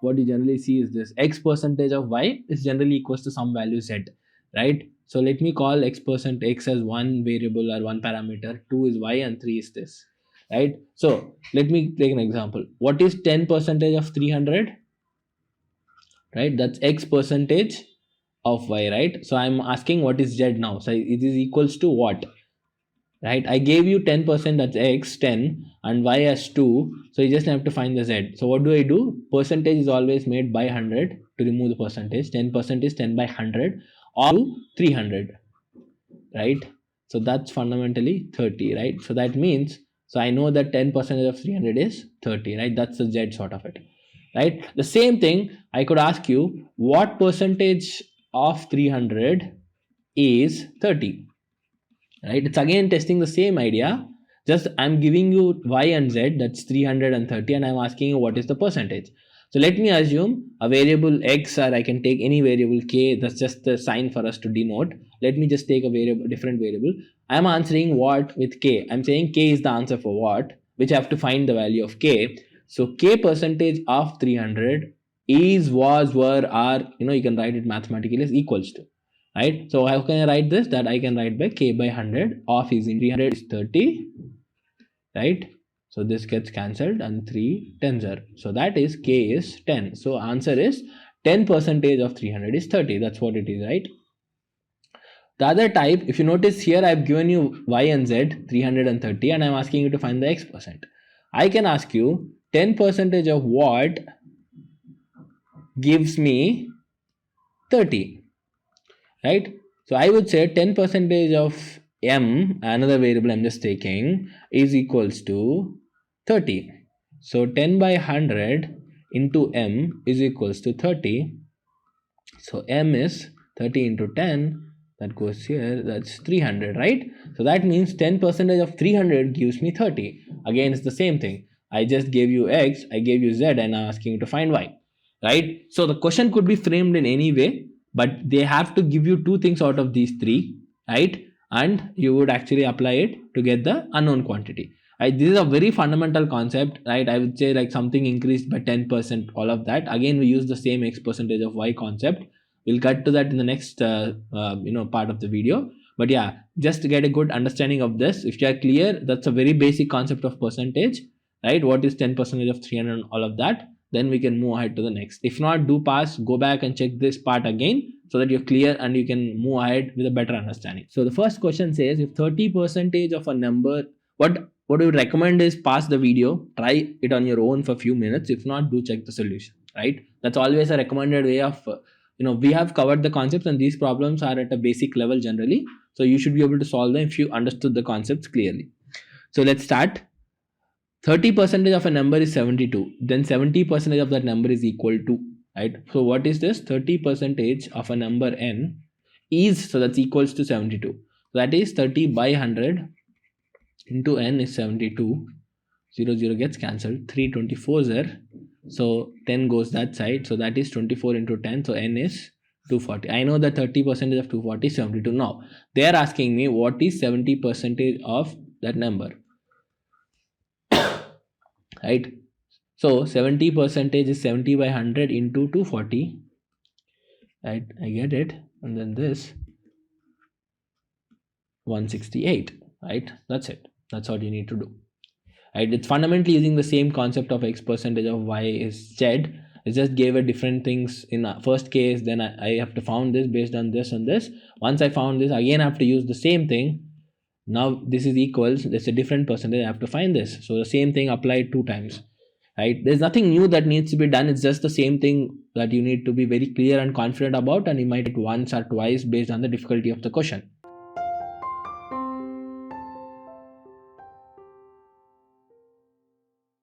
what you generally see is this: x percentage of y is generally equals to some value z, right? So let me call x as one variable or one parameter, 2 is y, and 3 is this, right? So let me take an example. What is 10 percentage of 300? Right, that's x percentage of y, right? So I'm asking what is z now. So it is equals to what, right? I gave you 10%, that's x, 10, and y as 2. So you just have to find the z. So what do? Percentage is always made by 100 to remove the percentage. 10% is 10 by 100 or 300, right? So that's fundamentally 30, right? So that means, so I know that 10% of 300 is 30, right? That's the z sort of it, right? The same thing I could ask you, what percentage of 300 is 30, right? It's again testing the same idea, just I'm giving you y and z, that's 330, and I'm asking you what is the percentage. So let me assume a variable x, or I can take any variable k, that's just the sign for us to denote. Let me just take a variable, different variable. I'm answering what with k. I'm saying k is the answer for what, which I have to find the value of k. So k percentage of 300 is, was, were, are, you can write it mathematically as equals to, right? So how can I write this? That I can write by k by 100 of is in 300 is 30, right? So this gets cancelled and 3 tens are. So that is k is 10. So answer is 10 percentage of 300 is 30. That's what it is, right? The other type, if you notice here, I've given you y and z 330 and I'm asking you to find the x percent. I can ask you 10 percentage of what gives me 30, right? So I would say 10 percentage of m, another variable I'm just taking, is equals to 30. So 10 by 100 into m is equals to 30. So m is 30 into 10, that goes here, that's 300, right? So that means 10 percentage of 300 gives me 30. Again, it's the same thing. I just gave you x, I gave you z, and I'm asking you to find y, right? So the question could be framed in any way, but they have to give you two things out of these three, right? And you would actually apply it to get the unknown quantity. Right? This is a very fundamental concept, right? I would say like something increased by 10%, all of that. Again, we use the same x percentage of y concept. We'll cut to that in the next part of the video. But yeah, just to get a good understanding of this, if you are clear, that's a very basic concept of percentage, right? What is 10% of 300 and all of that? Then we can move ahead to the next. If not, do pass, go back and check this part again so that you're clear and you can move ahead with a better understanding. So the first question says, if 30% of a number, what we would recommend is pass the video, try it on your own for a few minutes. If not, do check the solution, right? That's always a recommended way of, we have covered the concepts and these problems are at a basic level generally. So you should be able to solve them if you understood the concepts clearly. So let's start. 30% of a number is 72. Then 70% of that number is equal to, right? So what is this? 30% of a number n is, so that's equals to 72. So that is 30 by 100 into n is 72. 0 gets cancelled. 3 24s are. So 10 goes that side. So that is 24 into 10. So n is 240. I know that 30% of 240 is 72. Now they are asking me what is 70% of that number, right? So 70% is 70 by 100 into 240, right? I get it. And then this 168, right? That's it. That's what you need to do, right? It's fundamentally using the same concept of x percentage of y is z. It just gave a different things in the first case. Then I have to found this based on this and this. Once I found this, again I have to use the same thing. Now this is equals, there's a different percentage, I have to find this. So the same thing applied 2 times, right? There's nothing new that needs to be done. It's just the same thing that you need to be very clear and confident about, and you might do it once or twice based on the difficulty of the question.